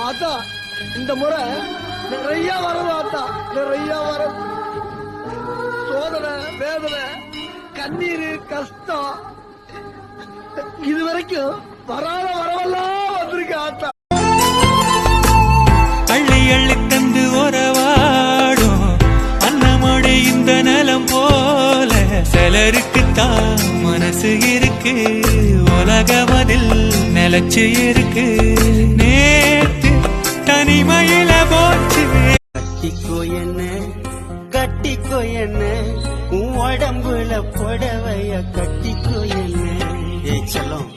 ஆத்தா இந்த முறை நிறைய வரணும் ஆத்தா, நிறைய வரும். சோதனை வேதனை கண்ணீர் கஷ்டம் இதுவரைக்கும் வராத வரவெல்லாம் வந்திருக்கு ஆத்தா. அள்ளி அள்ளி தந்து உறவாடும் அன்னமொழி இந்த நலம் போல சிலருக்குத்தான் மனசு இருக்கு, உலகமதில் நிலச்சு இருக்கு. நேத்து தனிமையில போச்சு. கட்டிக்கோ என்ன கட்டிக்கோ என்ன உன் உடம்புல புடவைய கட்டிக்கோ என்ன. ஏய் செல்லம்